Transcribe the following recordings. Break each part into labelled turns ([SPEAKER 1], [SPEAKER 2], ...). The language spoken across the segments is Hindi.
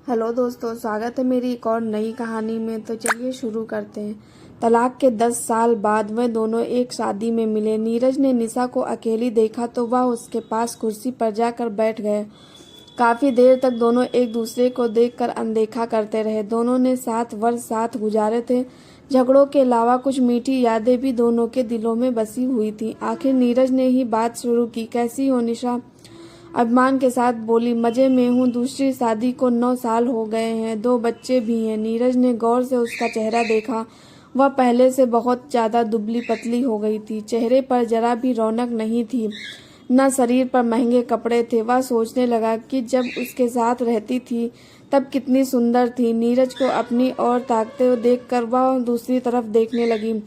[SPEAKER 1] हेलो दोस्तों, स्वागत है मेरी एक और नई कहानी में। तो चलिए शुरू करते हैं। तलाक के 10 साल बाद वह दोनों एक शादी में मिले। नीरज ने निशा को अकेली देखा तो वह उसके पास कुर्सी पर जाकर बैठ गए। काफी देर तक दोनों एक दूसरे को देखकर अनदेखा करते रहे। दोनों ने 7 वर्ष साथ गुजारे थे। झगड़ों के अलावा कुछ मीठी यादें भी दोनों के दिलों में बसी हुई थी। आखिर नीरज ने ही बात शुरू की। कैसी हो निशा? अभिमान के साथ बोली। मजे में हूँ, दूसरी शादी को 9 साल हो गए हैं, 2 बच्चे भी हैं। नीरज ने गौर से उसका चेहरा देखा। वह पहले से बहुत ज्यादा दुबली पतली हो गई थी। चेहरे पर जरा भी रौनक नहीं थी, न शरीर पर महंगे कपड़े थे। वह सोचने लगा कि जब उसके साथ रहती थी तब कितनी सुंदर थी। नीरज को अपनी ओर ताकते हुए देखकर वह दूसरी तरफ देखने लगी।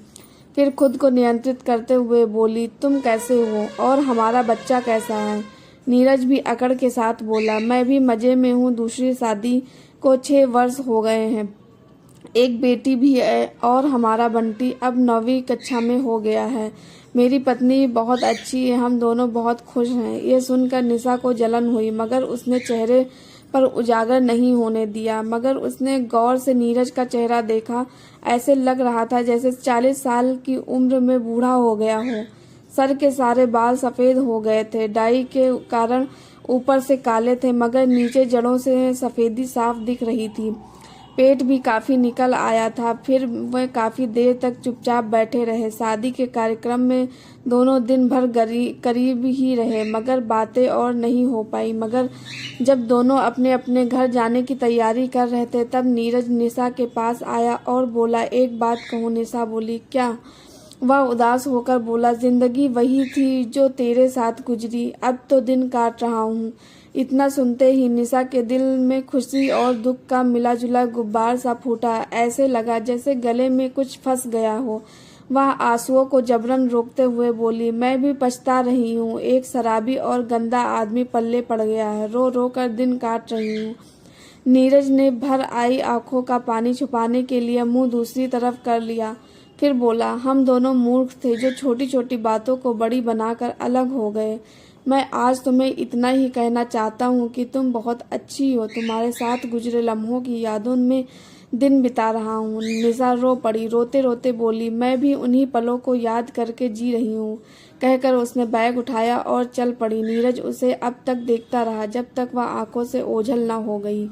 [SPEAKER 1] फिर खुद को नियंत्रित करते हुए बोली, तुम कैसे हो और हमारा बच्चा कैसा है? नीरज भी अकड़ के साथ बोला, मैं भी मजे में हूँ, दूसरी शादी को 6 वर्ष हो गए हैं, एक बेटी भी है और हमारा बंटी अब 9वीं कक्षा में हो गया है। मेरी पत्नी बहुत अच्छी है, हम दोनों बहुत खुश हैं। ये सुनकर निशा को जलन हुई, मगर उसने चेहरे पर उजागर नहीं होने दिया। मगर उसने गौर से नीरज का चेहरा देखा। ऐसे लग रहा था जैसे 40 साल की उम्र में बूढ़ा हो गया हो। सर के सारे बाल सफेद हो गए थे, डाई के कारण ऊपर से काले थे, मगर नीचे जड़ों से सफेदी साफ दिख रही थी। पेट भी काफी निकल आया था। फिर वह काफी देर तक चुपचाप बैठे रहे। शादी के कार्यक्रम में दोनों दिन भर करीब ही रहे, मगर बातें और नहीं हो पाई। मगर जब दोनों अपने अपने घर जाने की तैयारी कर रहे थे तब नीरज निशा के पास आया और बोला, एक बात कहूँ? निशा बोली, क्या? वह उदास होकर बोला, जिंदगी वही थी जो तेरे साथ गुजरी, अब तो दिन काट रहा हूँ। इतना सुनते ही निशा के दिल में खुशी और दुख का मिला जुला गुब्बार सा फूटा। ऐसे लगा जैसे गले में कुछ फंस गया हो। वह आंसुओं को जबरन रोकते हुए बोली, मैं भी पछता रही हूँ, एक शराबी और गंदा आदमी पल्ले पड़ गया है, रो रो कर दिन काट रही हूँ। नीरज ने भर आई आंखों का पानी छुपाने के लिए मुंह दूसरी तरफ कर लिया। फिर बोला, हम दोनों मूर्ख थे जो छोटी छोटी बातों को बड़ी बनाकर अलग हो गए। मैं आज तुम्हें इतना ही कहना चाहता हूँ कि तुम बहुत अच्छी हो। तुम्हारे साथ गुजरे लम्हों की यादों में दिन बिता रहा हूँ। निशा रो पड़ी। रोते रोते बोली, मैं भी उन्हीं पलों को याद करके जी रही हूँ। कहकर उसने बैग उठाया और चल पड़ी। नीरज उसे अब तक देखता रहा जब तक वह आंखों से ओझल न हो गई।